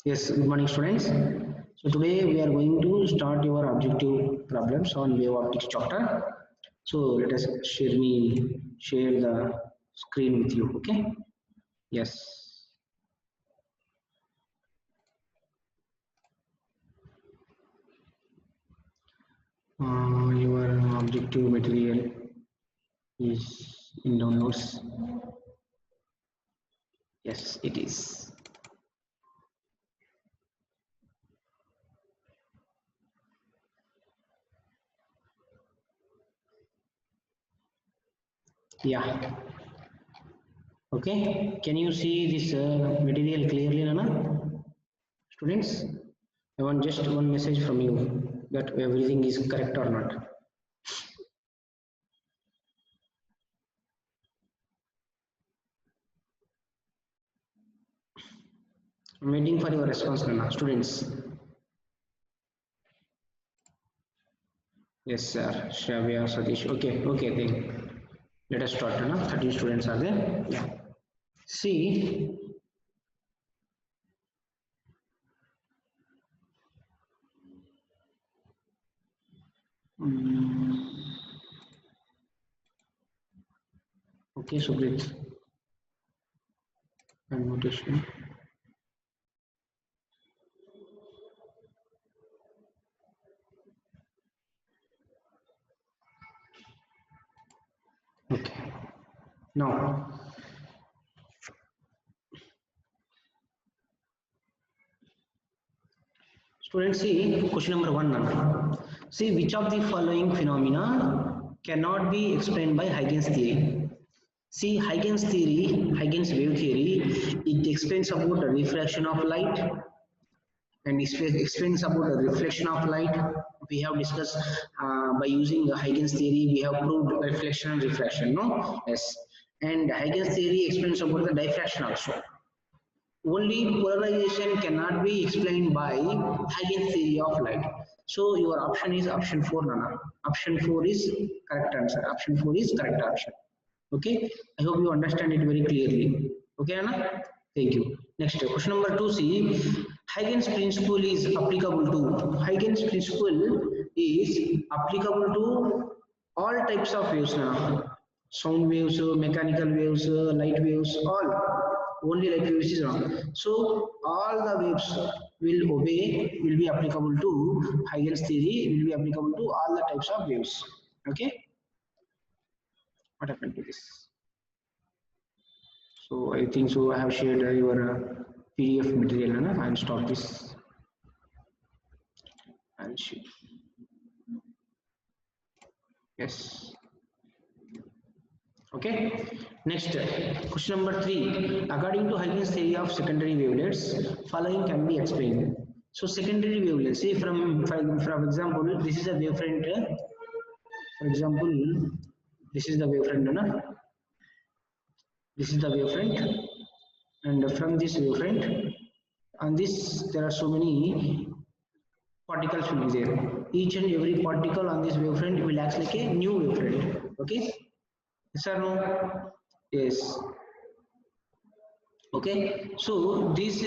Yes, good morning students. So today we are going to start your objective problems on wave optics chapter. So let us share the screen with you. Okay. Yes. Your objective material is in downloads. Yes, it is. Yeah. Okay. Can you see this material clearly, Nana? Students, I want just one message from you that everything is correct or not. I'm waiting for your response, Nana. Students. Yes, sir. Shravya, Satish. Okay, then. Let us start, Nana. 13 students are there. Yeah. See, um, okay, Subrit. Annotation. Okay. Now, students, see question number 1, Nana. See, which of the following phenomena cannot be explained by Huygens theory? See, Huygens wave theory, it explains about the refraction of light and explains about the reflection of light. We have discussed by using the Huygens theory, we have proved reflection and refraction, no? Yes. And Huygens theory explains about the diffraction also. Only polarization cannot be explained by Huygens theory of light. So your option is option 4, Nana. Option 4 is correct answer. Option 4 is correct option. Okay, I hope you understand it very clearly. Okay, Anna? Thank you. Next, question number 2, see, Huygens principle is applicable to, Huygens principle is applicable to all types of waves now. Sound waves, mechanical waves, light waves, all. Only light waves is wrong. So all the waves will be applicable to Huygens theory, will be applicable to all the types of waves. Okay? What happened to this? So I think so I have shared your PDF material, Anna. I'll stop this and share. Yes. Okay. Next, question number 3. According to Huygens theory of secondary wavelets, following can be explained. So secondary wavelets, say for example, this is a wavefront. For example, this is the wavefront, Anna. This is the wavefront, and from this wavefront, on this there are so many particles will be there. Each and every particle on this wavefront will act like a new wavefront. Okay? Yes or no? Yes. Okay. So these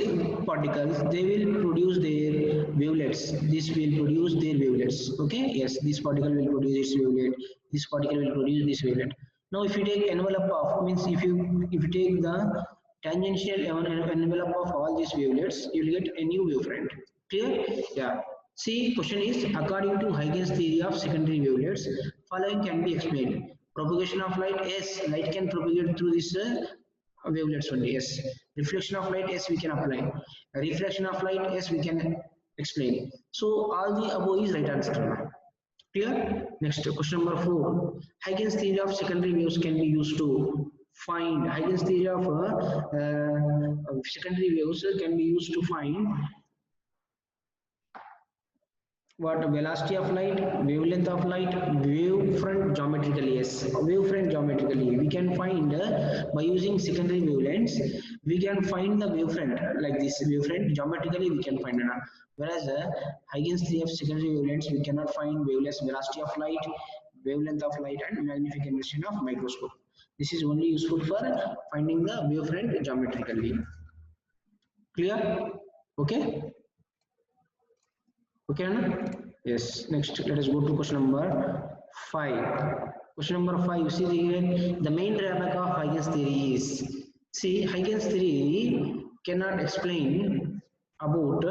particles, they will produce their wavelets. This will produce their wavelets. Okay? Yes. This particle will produce its wavelet. This particle will produce this wavelet. Now, if you take envelope of, means if you take the tangential envelope of all these wavelets, you will get a new wavefront. Clear? Yeah. See, question is, according to Huygens theory of secondary wavelets, following can be explained. Propagation of light, yes, light can propagate through this wavelets only, yes. Reflection of light, yes, we can apply. Reflection of light, yes, we can explain. So all the above is right answer. Clear? Next, question number 4. Huygens theory of secondary waves can be used to find, Huygens theory of secondary waves can be used to find what velocity of light, wavelength of light, wavefront geometrically. Yes, wavefront geometrically. We can find by using secondary wavelengths, we can find the wavefront like this wavefront geometrically. We can find it. Whereas Huygens theory of secondary wavelengths, we cannot find wavelengths, velocity of light, wavelength of light, and magnification of microscope. This is only useful for finding the wavefront geometrically. Clear? Okay. Okay, Anna? Yes. Next, let us go to question number 5. Question number 5, you see here, the main drawback of Huygens theory is, see, Huygens theory cannot explain about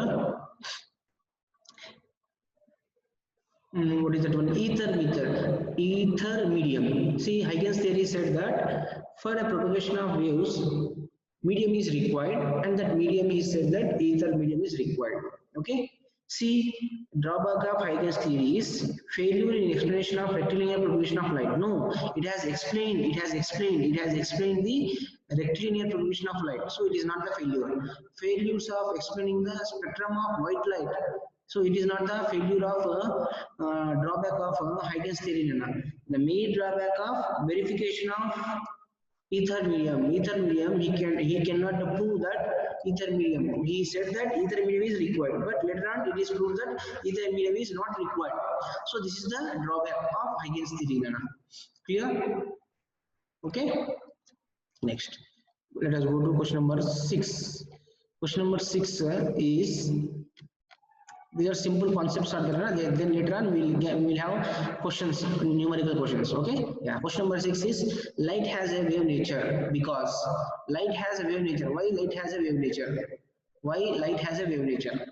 what is that one? Ether medium. See, Huygens theory said that for a propagation of waves, medium is required, and that medium is said that ether medium is required. Okay. See, drawback of Huygens theory is failure in explanation of rectilinear propagation of light. No, it has explained the rectilinear propagation of light. So it is not the failure. Failures of explaining the spectrum of white light. So it is not the failure of drawback of Huygens theory. The main drawback of verification of ether medium. He cannot prove that ether medium. He said that ether medium is required, but later on it is proved that ether medium is not required. So this is the drawback of Huygens theory. Clear? Okay. Next, let us go to question number 6. Question number 6 is, these are simple concepts are there. Then later on we'll have questions, numerical questions. Okay. Yeah. Question number 6 is, light has a wave nature because light has a wave nature. Why light has a wave nature? Why light has a wave nature?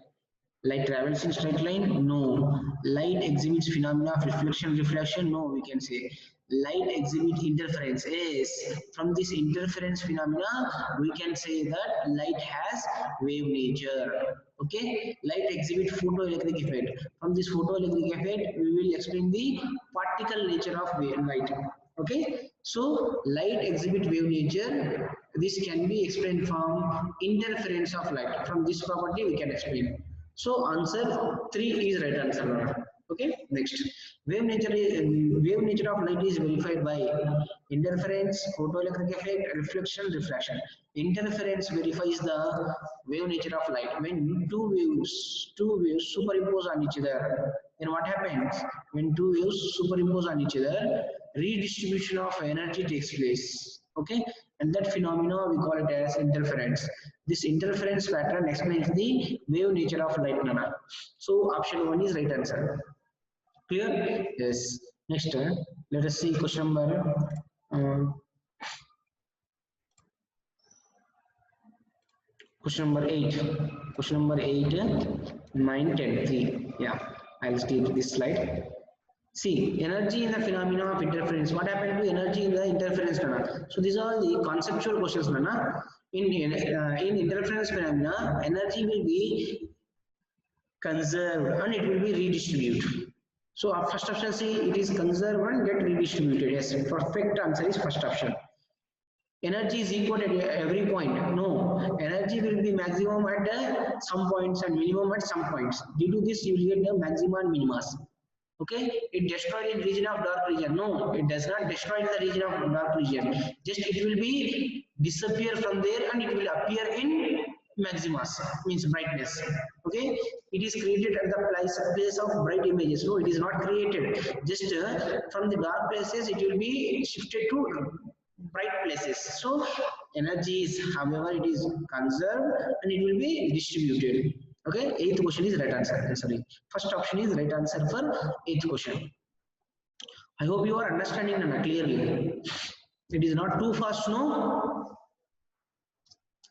Light travels in straight line? No. Light exhibits phenomena of reflection? No, we can say. Light exhibits interference. Yes. From this interference phenomena, we can say that light has wave nature. Okay. Light exhibits photoelectric effect. From this photoelectric effect, we will explain the particle nature of light. Okay. So light exhibit wave nature. This can be explained from interference of light. From this property, we can explain. So answer 3 is right answer. Okay. Next, wave nature of light is verified by interference, photoelectric effect, reflection, refraction. Interference verifies the wave nature of light. When two waves superimpose on each other, then what happens? When two waves superimpose on each other, redistribution of energy takes place. Okay, and that phenomena we call it as interference. This interference pattern explains the wave nature of light. So option 1 is right answer. Clear? Yes. Next, let us see question number uh, question number 8. Question number 8, 9, 10. See, yeah, I'll take this slide. See, energy in the phenomena of interference. What happened to energy in the interference? So these are the conceptual questions. In interference phenomena, energy will be conserved and it will be redistributed. So our first option, see, it is conserved and get redistributed. Yes, perfect answer is first option. Energy is equal at every point. No, energy will be maximum at some points and minimum at some points. Due to this, you will get the maximum and minima. Okay, it destroyed in region of dark region. No, it does not destroy in the region of dark region. Just it will be disappear from there and it will appear in maximus, means brightness. Okay, it is created at the place of bright images. No, it is not created. Just from the dark places, it will be shifted to bright places. So energy is, however, it is conserved and it will be distributed. Okay, eighth question is right answer. Sorry, first option is right answer for eighth question. I hope you are understanding Nana clearly. It is not too fast, no?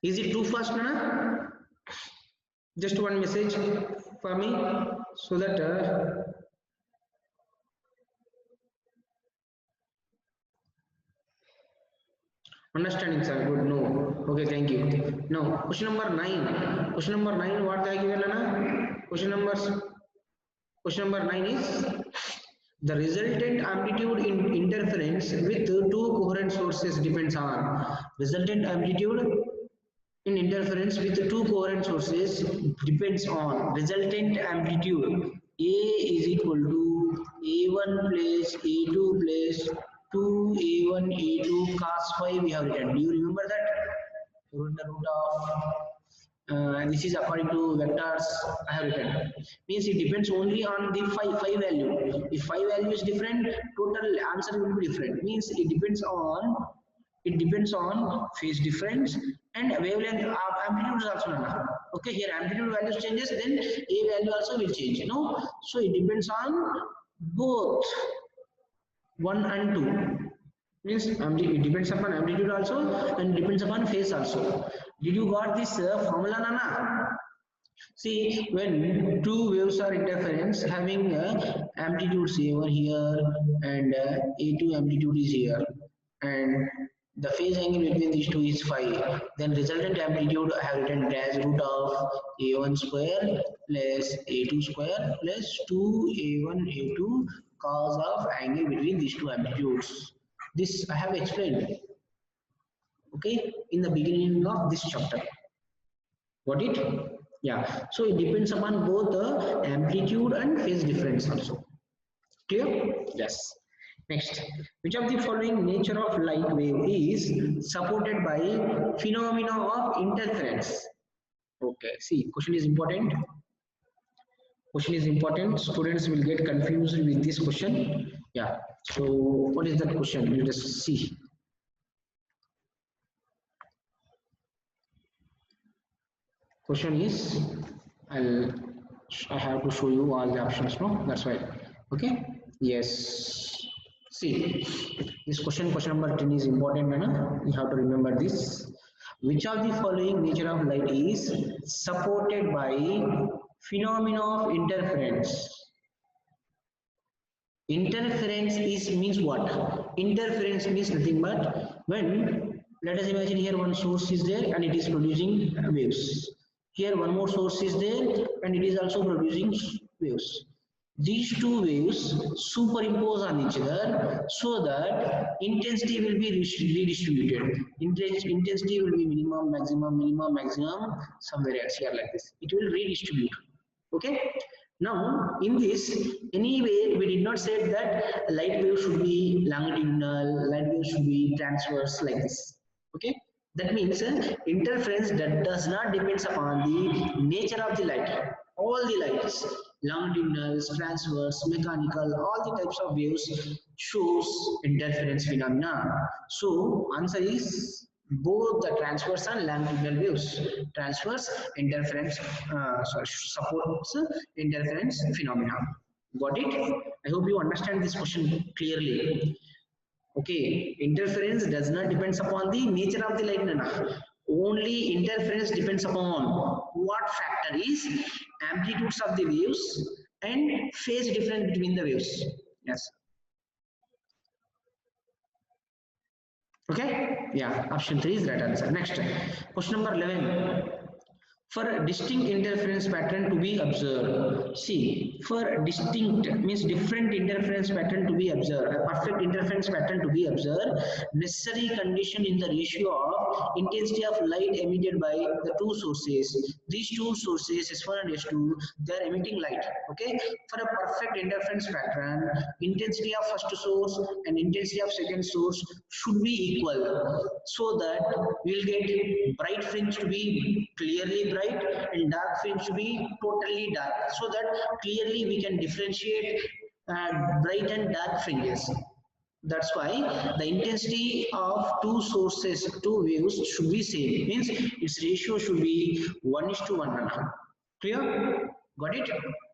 Is it too fast, Nana? Just one message for me so that understanding, sir. Good. No. Okay, thank you. Now, question number 9. Question number 9, what I given, Nana? Question number 9 is, the resultant amplitude in interference with two coherent sources depends on. Resultant amplitude in interference with two coherent sources depends on resultant amplitude. A is equal to A1 plus A2 plus 2A1 A2 cos phi we have written. Do you remember that? Root the root of this is according to vectors I have written. Means it depends only on the phi value. If phi value is different, total answer will be different. Means it depends on phase difference and wavelength. Amplitude is also none. Okay, here amplitude value changes, then A value also will change, you know. So it depends on both 1 and 2. Means it depends upon amplitude also and depends upon phase also. Did you got this formula, Nana? See, when two waves are interference having amplitude say over here and A2 amplitude is here and the phase angle between these two is phi, then resultant amplitude I have written as root of A1 square plus A2 square plus 2A1 A2 cos of angle between these two amplitudes. This I have explained, okay, in the beginning of this chapter. Got it? Yeah. So it depends upon both the amplitude and phase difference also. Clear? Yes. Next, which of the following nature of light wave is supported by phenomena of interference? Okay. See, question is important. Question is important. Students will get confused with this question. Yeah. So what is that question? Let us see. Question is, I have to show you all the options, no? That's why. Okay. Yes. See, this question number 10 is important, man. You have to remember this. Which of the following nature of light is supported by phenomena of interference? Interference is means what? Interference means nothing but when, let us imagine here one source is there and it is producing waves. Here one more source is there and it is also producing waves. These two waves superimpose on each other so that intensity will be redistributed. Intensity will be minimum, maximum, minimum, maximum, somewhere else here like this. It will redistribute. Okay. Now, in this, anyway, we did not say that light wave should be longitudinal, light wave should be transverse like this. Okay, that means interference that does not depends upon the nature of the light. All the lights, longitudinal, transverse, mechanical, all the types of waves shows interference phenomena. So, answer is both the transverse and longitudinal waves. Transverse interference supports interference phenomena. Got it? I hope you understand this question clearly. Okay, interference does not depends upon the nature of the light, Nana. Only interference depends upon what factor is amplitudes of the waves and phase difference between the waves. Yes. Okay, yeah, option 3 is right answer. Next, question number 11. For a distinct interference pattern to be observed, see, for distinct means different interference pattern to be observed, a perfect interference pattern to be observed, necessary condition in the ratio of intensity of light emitted by the two sources. These two sources, S1 and S2, they are emitting light. Okay, for a perfect interference pattern, intensity of first source and intensity of second source should be equal, so that we will get bright fringe to be clearly bright and dark fringe to be totally dark, so that clearly we can differentiate bright and dark fringes. That's why the intensity of two sources, two waves should be same. Means its ratio should be 1:1.5. Clear? Got it?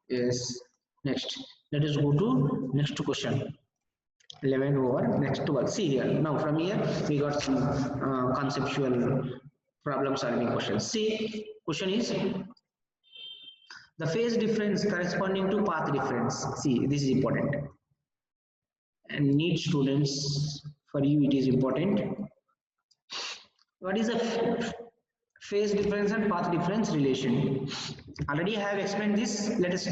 Yes. Next, let us go to next question. 11 over next 12. See here. Now from here we got some conceptual problem solving questions. See, question is the phase difference corresponding to path difference. See, this is important. And need students, for you it is important. What is the phase difference and path difference relation? Already I have explained this. Let us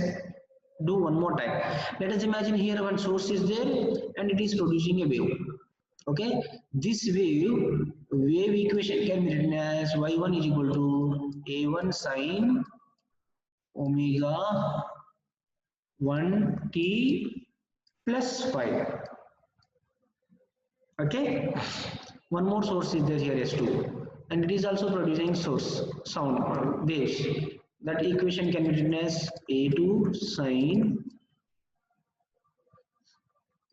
do one more time. Let us imagine here one source is there and it is producing a wave. Okay, this wave equation can be written as y1 is equal to a1 sine omega 1t plus 5. Okay, one more source is there here S2 and it is also producing source sound waves. That equation can be written as a2 sine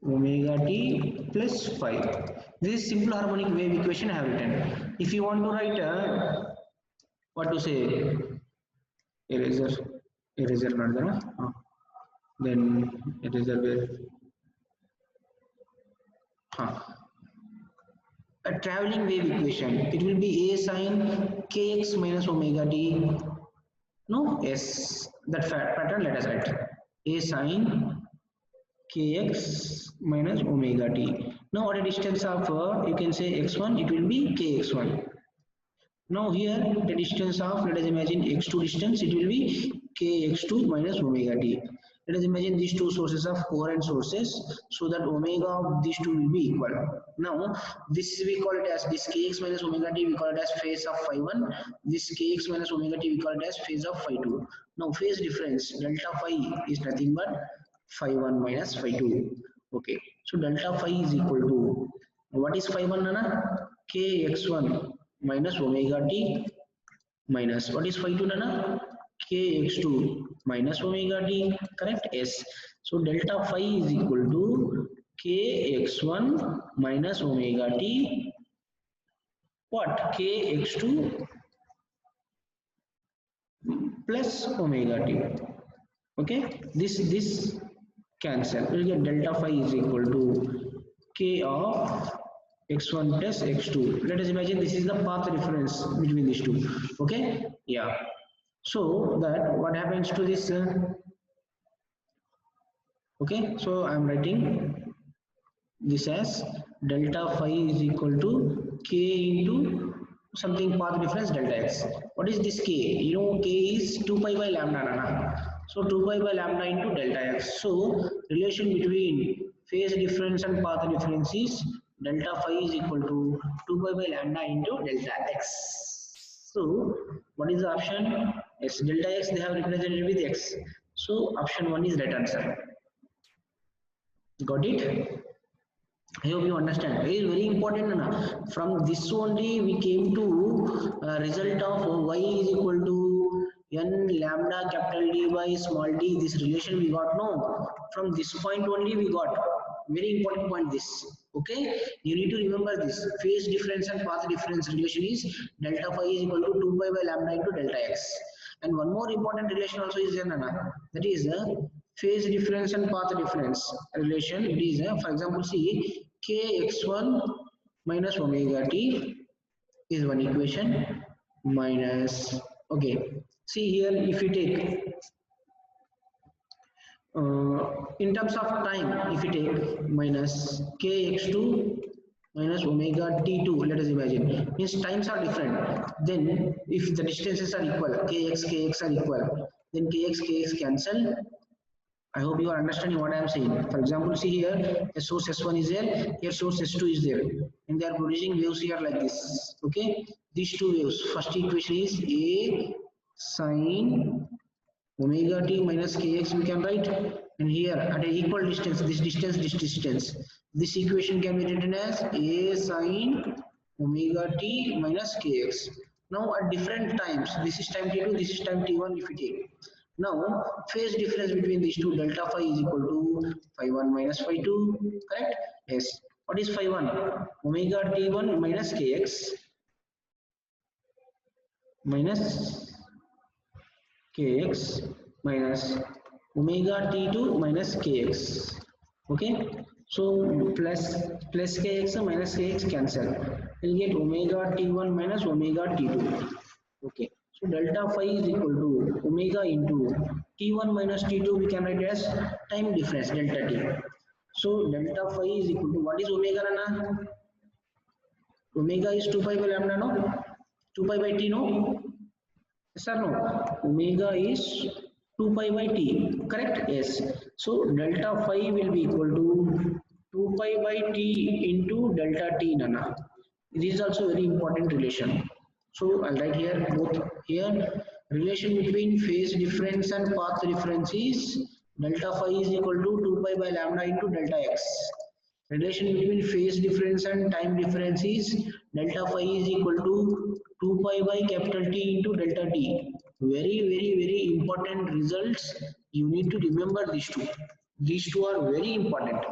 omega t plus 5. This is simple harmonic wave equation I have written. If you want to write what to say, eraser, eraser not there. Then eraser will a traveling wave equation. It will be a sine kx minus omega t. No, yes, that pattern let us write a sine kx minus omega t. Now at a distance of you can say x1, it will be kx1. Now here the distance of, let us imagine x2 distance, it will be kx2 minus omega t. Let us imagine these two sources of coherent sources so that omega of these two will be equal. Now this we call it as this kx minus omega t, we call it as phase of phi 1. This kx minus omega t we call it as phase of phi 2. Now phase difference delta phi is nothing but phi 1 minus phi 2. Okay, so delta phi is equal to, what is phi 1 nana? Kx1 minus omega t minus, what is phi 2 nana? Kx2 minus omega t, correct? Yes. So delta phi is equal to kx1 minus omega t, what? Kx2 plus omega t. Okay, this cancel, we'll get delta phi is equal to k of x1 plus x2. Let us imagine this is the path difference between these two. Okay, yeah. So that what happens to this okay, so I'm writing this as delta phi is equal to k into something path difference delta x. What is this k? You know, k is 2 pi by lambda nana. So 2 pi by lambda into delta x. So relation between phase difference and path difference is delta phi is equal to 2 pi by lambda into delta x. So what is the option? Yes, delta x they have represented with x. So option 1 is right answer. Got it? I hope you understand. It is very important. Nana. From this only we came to result of y is equal to n lambda capital D by small d. This relation we got, no. From this point only we got. Very important point this. Okay. You need to remember this. Phase difference and path difference relation is delta phi is equal to 2 pi by lambda into delta x. And one more important relation also is there, Nana. That is phase difference and path difference relation. It is for example, see kx1 minus omega t is one equation minus, okay, see here if you take in terms of time, if you take minus kx2 minus omega t2, let us imagine, means times are different, then if the distances are equal, kx are equal, then kx cancel. I hope you are understanding what I am saying. For example, see here, a source S1 is there, here source S2 is there, and they are producing waves here like this. Okay, these two waves. First equation is A sine omega t minus kx we can write, and here at an equal distance, this distance, this equation can be written as A sine omega t minus kx. Now at different times, this is time t2, this is time t1 if we take. Now phase difference between these two, delta phi is equal to phi 1 minus phi 2, correct? Yes. What is phi 1? Omega t1 minus kx minus kx minus omega t2 minus kx. Okay, so plus kx minus kx cancel, we'll get omega t1 minus omega t2. Okay, so delta phi is equal to omega into t1 minus t2, we can write as time difference delta t. So delta phi is equal to, what is omega, Nana? Omega is 2 pi by lambda, no? 2 pi by t, no? Yes or no? Omega is 2 pi by t, correct? Yes. So delta phi will be equal to 2 pi by t into delta t, Nana. This is also very important relation. So I'll write here both here. Relation between phase difference and path difference is delta phi is equal to 2 pi by lambda into delta x. Relation between phase difference and time difference is delta phi is equal to 2 pi by capital T into delta t. Very important results. You need to remember these two. These two are very important.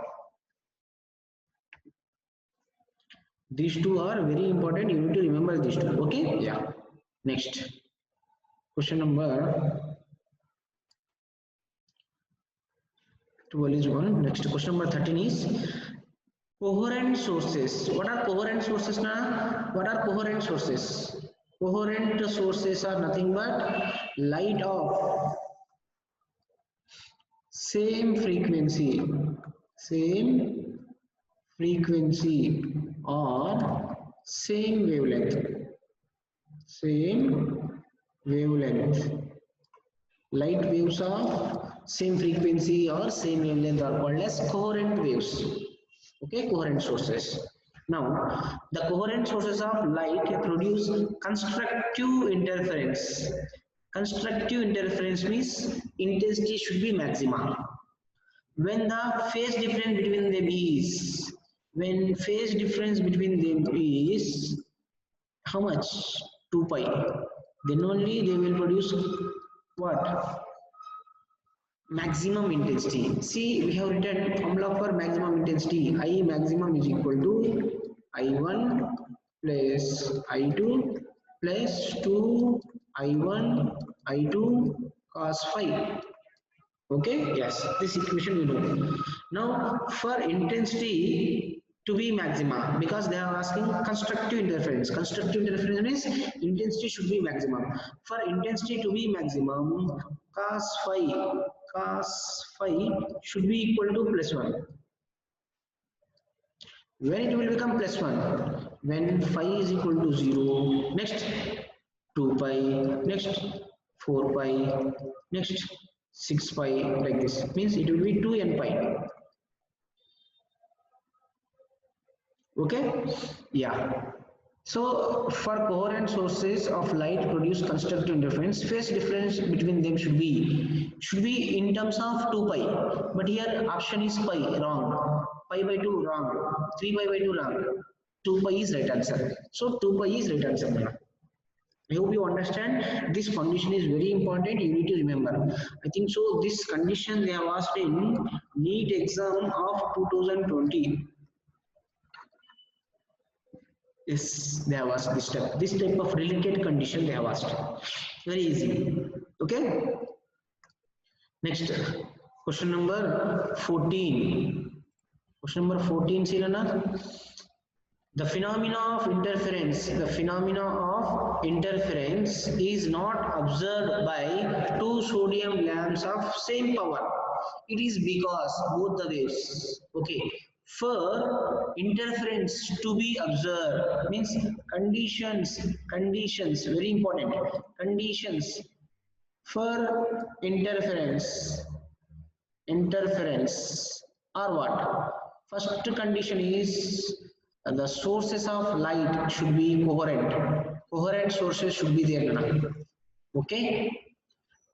These two are very important. You need to remember these two. Okay? Yeah. Next. Question number 12 is 1. Next question number 13 is coherent sources. What are coherent sources now? What are coherent sources? Coherent sources are nothing but light of same frequency, same frequency or same wavelength, same wavelength. Light waves of same frequency or same wavelength are called as coherent waves. Okay, coherent sources. Now, the coherent sources of light produce constructive interference. Constructive interference means intensity should be maximum. When the phase difference between them is, when phase difference between them is how much? 2 pi. Then only they will produce what? Maximum intensity. See, we have written formula for maximum intensity. I maximum is equal to I1 plus I2 plus 2 I1 I2 cos phi. Okay, yes, this equation we know. Now, for intensity to be maximum, because they are asking constructive interference. Constructive interference means intensity should be maximum. For intensity to be maximum, cos phi should be equal to plus 1. When it will become plus 1? When phi is equal to 0. Next, 2 pi. Next, 4 pi. Next, 6 pi, like this. Means it will be 2n pi. Okay? Yeah. So, for coherent sources of light produce constructive interference, phase difference between them should be in terms of 2 pi. But here option is pi, wrong. Pi by 2, wrong. 3 pi by 2, wrong. 2 pi is right answer. So, 2 pi is right answer. I hope you understand. This condition is very important. You need to remember. I think so. This condition they have asked in NEET exam of 2020. Yes, they have asked this type. This type of related condition they have asked. Very easy. Okay. Next, question number 14. Question number 14, Sirana. The phenomena of interference is not observed by two sodium lamps of same power. It is because both the waves. Okay. For interference to be observed means conditions very important. Conditions for interference are what? First condition is the sources of light should be coherent. Coherent sources should be there now. Okay.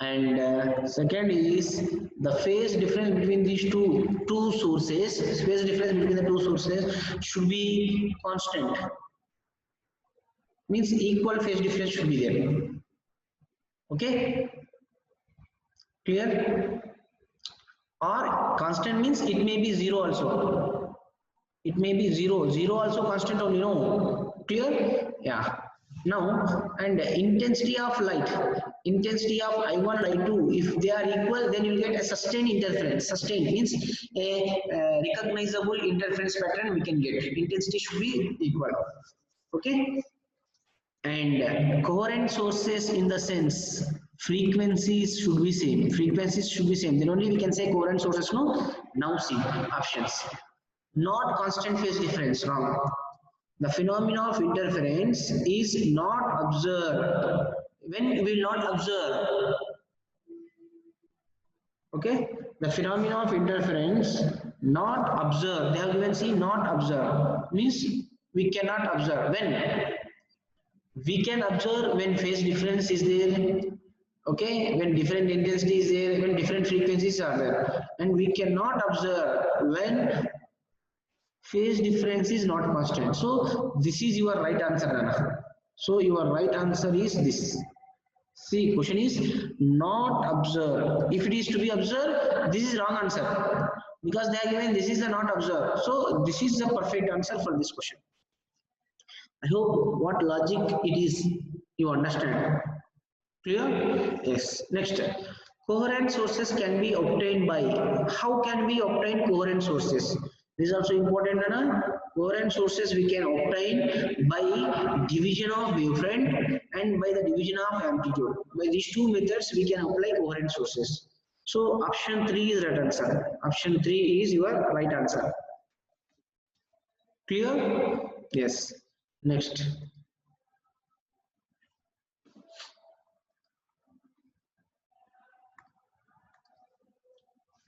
And second is the phase difference between these two sources. Phase difference between the two sources should be constant. Means equal phase difference should be there. Okay. Clear? Or constant means it may be 0 also. It may be 0. 0 also constant only, no? Clear? Yeah. Now, and intensity of light, intensity of I1, I2, if they are equal, then you will get a sustained interference. Sustained means a recognizable interference pattern we can get. Intensity should be equal. Okay? And coherent sources in the sense frequencies should be same. Frequencies should be same. Then only we can say coherent sources. No. Now see options. Not constant phase difference, wrong. The phenomena of interference is not observed. When we will not observe, okay, the phenomena of interference not observed. They have given see not observed means we cannot observe. When we can observe when phase difference is there, okay, when different intensity is there, when different frequencies are there, and we cannot observe when phase difference is not constant. So this is your right answer, Nana. So your right answer is this. See, question is not observed. If it is to be observed, this is wrong answer because they are given this is the not observed. So this is the perfect answer for this question. I hope what logic it is you understand. Clear? Yes. Next, Coherent sources can be obtained by, how can we obtain coherent sources? This is also important. Na? Coherent sources we can obtain by division of wavefront and by the division of amplitude. By these two methods we can apply coherent sources. So option 3 is right answer. Option 3 is your right answer. Clear? Yes. Next.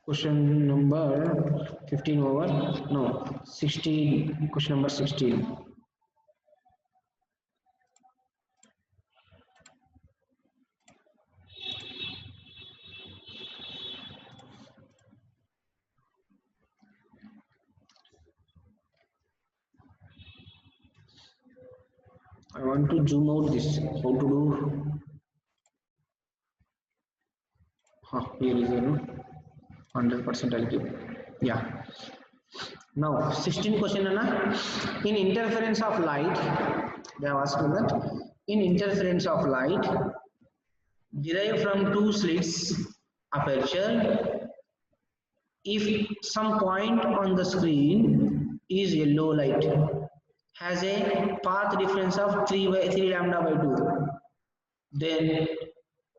Question number 15 over, no, 16, question number 16. I want to zoom out this, how to do, here is a 100% I'll give, yeah. Now 16 question, in interference of light, they have asked me that, in interference of light derived from two slits aperture, if some point on the screen is yellow light, has a path difference of 3 lambda by 2, then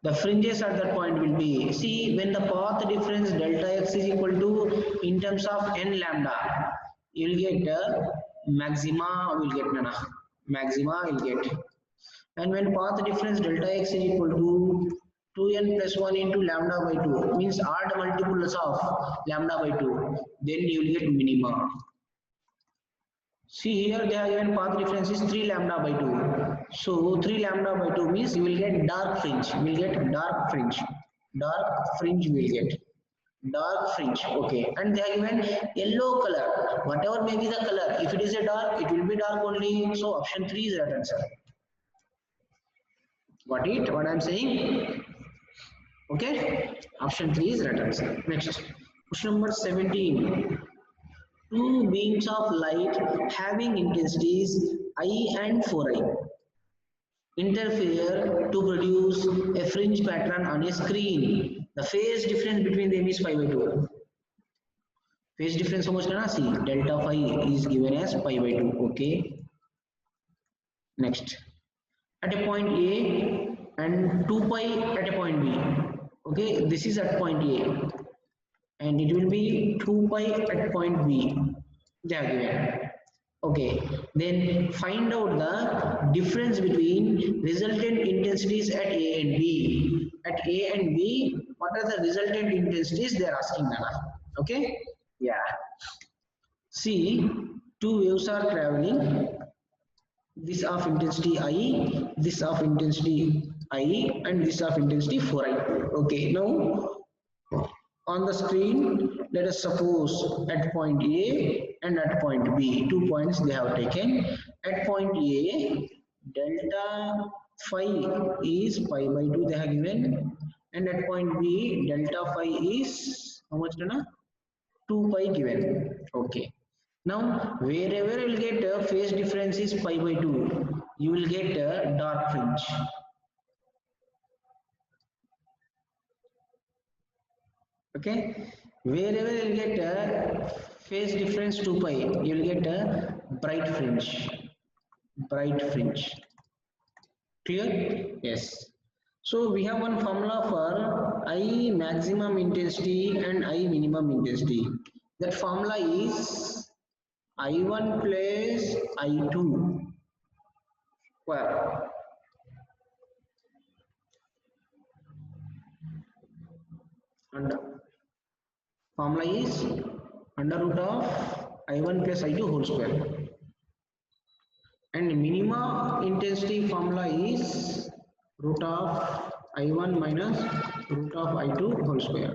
the fringes at that point will be, see, when the path difference delta x is equal to in terms of n lambda, you will get maxima, will get nana, maxima will get, and when path difference delta x is equal to 2n plus 1 into lambda by 2 means odd multiples of lambda by 2, then you will get minima. See here they have given path difference is 3 lambda by 2. So 3 lambda by 2 means you will get dark fringe. You will get dark fringe. Dark fringe you will get. Dark fringe. Okay. And they have given yellow color. Whatever may be the color. If it is a dark, it will be dark only. So option 3 is right answer. What I am saying? Okay. Option 3 is right answer. Next. Question number 17. Two beams of light having intensities I and 4i interfere to produce a fringe pattern on a screen. The phase difference between them is pi by 2. Phase difference how much na? See, delta phi is given as pi by 2. Okay. Next. At a point A and 2 pi at a point B. Okay, this is at point A. And it will be 2 pi at point B. They are given. Okay, then find out the difference between resultant intensities at A and B. At A and B, what are the resultant intensities they are asking Nana? Okay, yeah. See, two waves are traveling. This of intensity I, this of intensity I, and this of intensity 4I. Okay, now on the screen, let us suppose at point A and at point B, 2 points they have taken. At point A, delta phi is pi by 2 they have given, and at point B, delta phi is how much? 2 pi given. Okay. Now, wherever you will get a phase difference is pi by 2, you will get a dark fringe. Okay, wherever you will get a phase difference 2 pi, you will get a bright fringe. Bright fringe. Clear? Yes. So we have one formula for I maximum intensity and I minimum intensity. That formula is I1 plus I2 square. And formula is under root of I1 plus I2 whole square. And minima intensity formula is root of I1 minus root of I2 whole square.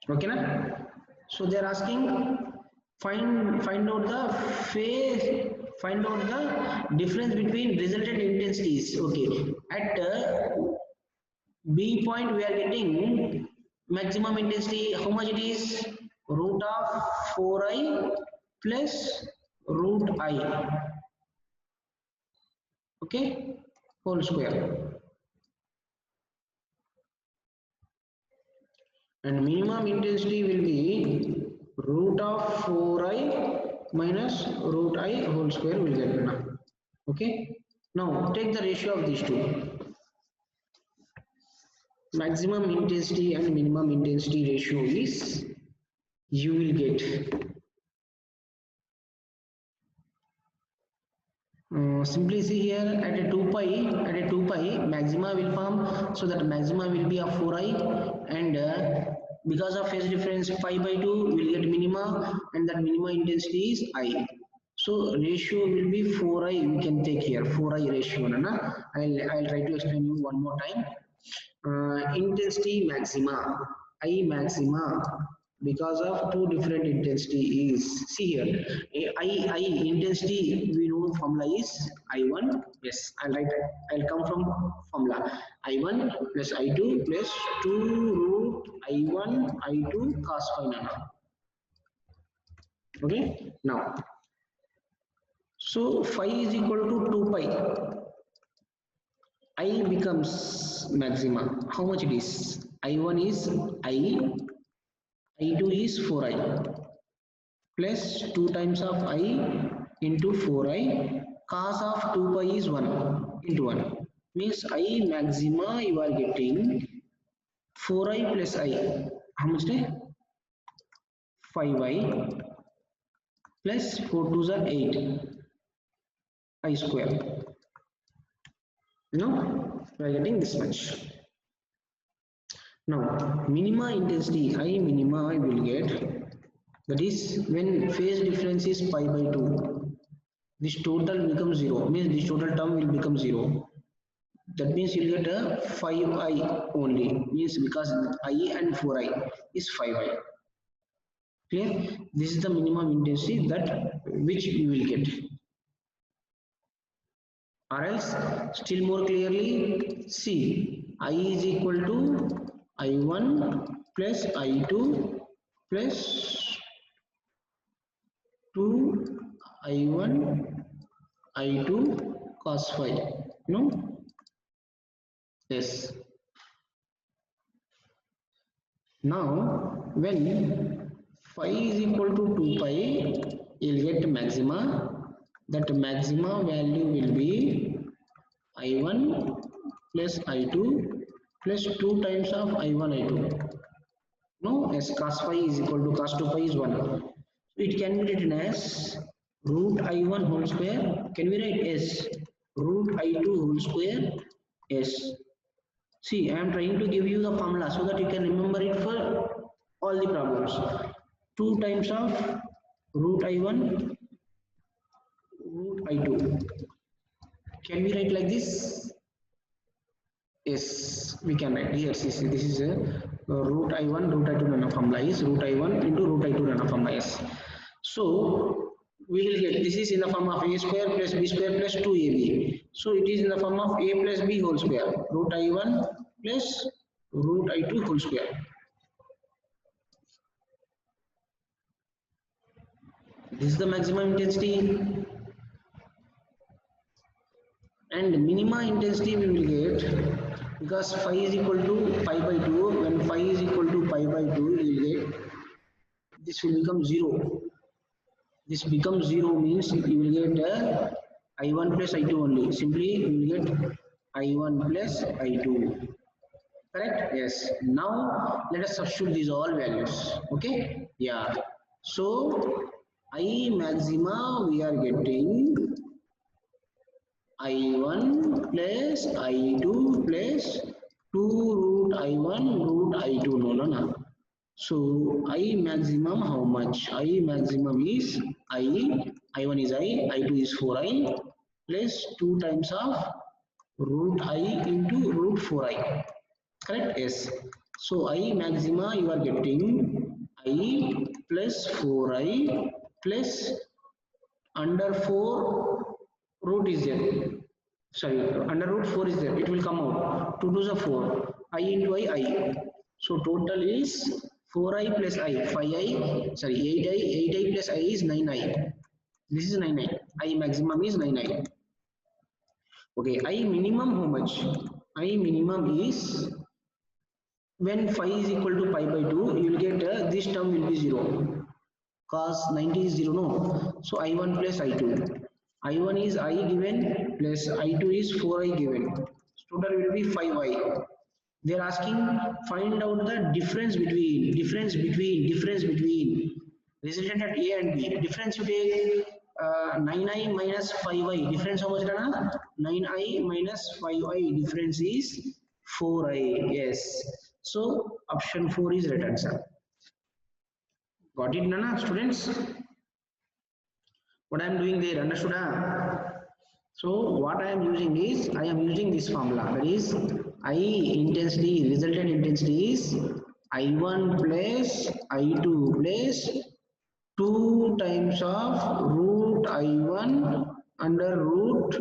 Okay, na? So they are asking find out the phase, find out the difference between resultant intensities. Okay, at B point we are getting maximum intensity. How much it is? Root of 4i plus root I. Okay, whole square. and minimum intensity will be root of 4i minus root I whole square will get now. Okay. Now take the ratio of these two. Maximum intensity and minimum intensity ratio is, you will get simply see here at a 2 pi maxima will form, so that maxima will be of 4i, and because of phase difference pi by 2 will get minima, and that minima intensity is I. So ratio will be 4i, we can take here 4i ratio. Nana. I'll try to explain you one more time. Intensity maxima, I maxima, because of two different intensity is, see here, I intensity we know formula is I1, yes, I'll come from formula I1 plus I2 plus 2 root I1 I2 cos phi nano. Okay, now so phi is equal to 2 pi, I becomes maxima. How much it is? I1 is I, I2 is 4i, plus 2 times of I into 4i, cos of 2 pi is 1 into 1. Means I maxima you are getting 4i plus I. How much? 5i plus 4 2s are 8 I square. You know, we are getting this much. Now, minima intensity, I minima I will get, that is when phase difference is pi by 2, this total becomes 0, means this total term will become 0. That means you will get a 5i only, means because I and 4i is 5i. Clear? This is the minimum intensity that which you will get. Or else, still more clearly, see, I is equal to I1 plus I2 plus 2 I1 I2 cos phi. No? Yes. Now, when phi is equal to 2 pi, you'll get maxima. That maxima value will be I1 plus I2 plus 2 times of I1 I2. No, as cos phi is equal to cos 2 pi is 1. So it can be written as root I1 whole square. Can we write as root I2 whole square? Yes. See, I am trying to give you the formula so that you can remember it for all the problems. 2 times of root I1 root I2. Can we write like this? Yes, we can write. Here, see, this is a root I1 root I2 nano formula is root I1 into root I2 nano formula. Yes. So we will get, this is in the form of a square plus b square plus 2ab. So it is in the form of a plus b whole square, root I1 plus root I2 whole square. This is the maximum intensity, and minima intensity we will get, because phi is equal to pi by 2. When phi is equal to pi by 2, we will get, this will become 0. This becomes 0 means you will get I1 plus I2 only. Simply you will get I1 plus I2. Correct? Yes. Now let us substitute these all values. Okay? Yeah. So I maxima we are getting I1 plus I2 plus 2 root I1 root I2. No. So I maximum how much? I maximum is I1 is I2 is 4i plus 2 times of root I into root 4i. Correct? Yes. So I maxima you are getting I plus 4i plus under 4 root is there. Sorry, under root 4 is there. It will come out. 2 to the 4. I into I. So total is 4i plus I. 5i, sorry, 8i. 8i plus I is 9i. This is 9i. I maximum is 9i. Okay, I minimum how much? I minimum is when phi is equal to pi by 2, you will get this term will be 0. Cos 90 is 0, no? So I1 plus I2. I1 is I given plus I2 is 4I given. Total will be 5I. They are asking find out the difference between resultant at A and B. Difference you take 9I minus 5I. Difference how much, Rana? 9I minus 5I. Difference is 4I. Yes. So option 4 is right answer. Got it, Nana, students? What I am doing there, understood? So what I am using is, I am using this formula, that is I intensity, resultant intensity is I1 plus I2 plus 2 times of root I1 under root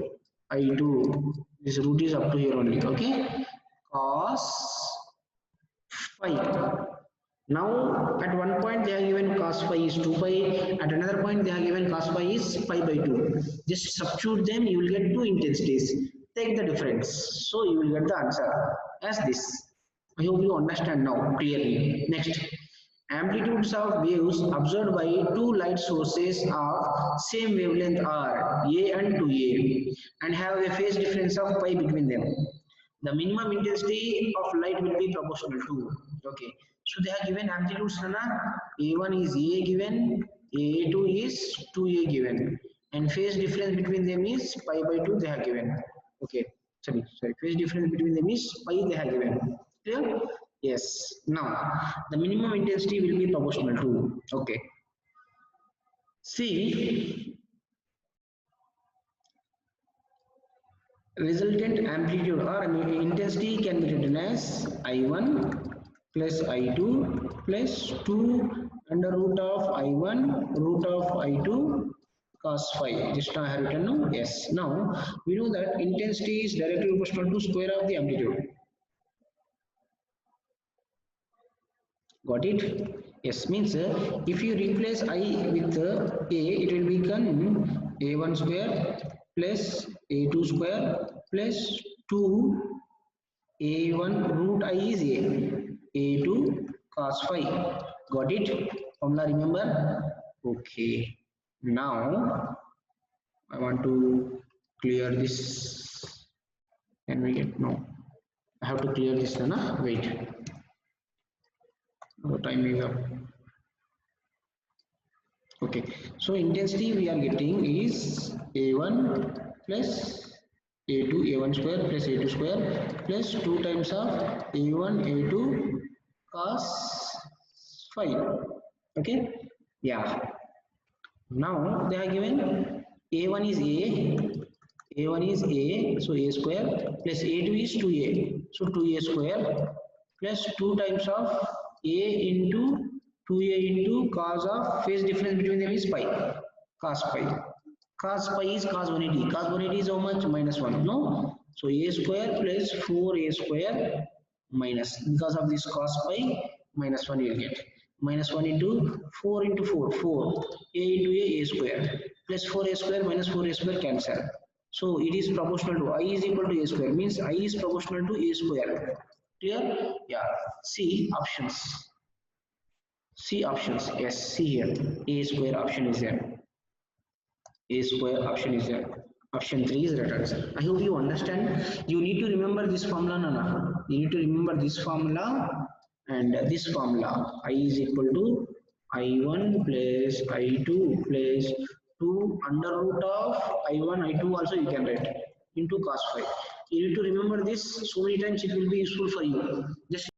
I2. This root is up to here only, okay? Cos phi. Now at one point they are given cos phi is 2 pi, at another point they are given cos phi is pi by 2. Just substitute them, you will get two intensities. Take the difference. So you will get the answer as this. I hope you understand now clearly. Next. Amplitudes of waves observed by two light sources of same wavelength are A and 2A and have a phase difference of pi between them. The minimum intensity of light will be proportional to. Okay. So they have given amplitudes, Nana. A1 is A given, A2 is 2A given, and phase difference between them is pi by 2 they have given. Okay. Sorry. Phase difference between them is pi they have given. Clear? Yes. Now the minimum intensity will be proportional to. Okay. See, resultant amplitude or intensity can be written as I1 plus I2 plus 2 under root of I1 root of I2 cos phi. Just now I have written, no? Yes. Now we know that intensity is directly proportional to square of the amplitude. Got it? Yes, means if you replace I with A, it will become A1 square plus A2 square plus 2 A1 root I is A2 cos phi. Got it? Formula remember? Okay. Now I want to clear this. Can we get? No. I have to clear this, na? Wait. Our time is up. Okay, so intensity we are getting is A1 plus A2, A1 square plus A2 square plus 2 times of A1, A2 cos phi. Okay, yeah. Now they are given A1 is A1 is A, so A square plus A2 is 2A, so 2A square plus 2 times of A into 2A into cos of phase difference between them is pi, cos pi. Cos pi is cos 180. Cos 180 is how much? Minus 1. No? So A square plus 4A square minus. Because of this cos pi, minus 1 you will get. Minus 1 into 4 into 4. 4. A into A square. Plus 4A square minus 4A square cancel. So it is proportional to I is equal to A square. Means I is proportional to A square. Clear? Yeah. See options. C options. Yes, see here. A square option is there. A square option is there. Option 3 is right answer. I hope you understand. You need to remember this formula, Nana. You need to remember this formula and this formula. I is equal to I1 plus I2 plus 2 under root of I1, I2 also you can write into cos phi. You need to remember this so many times, it will be useful for you. Just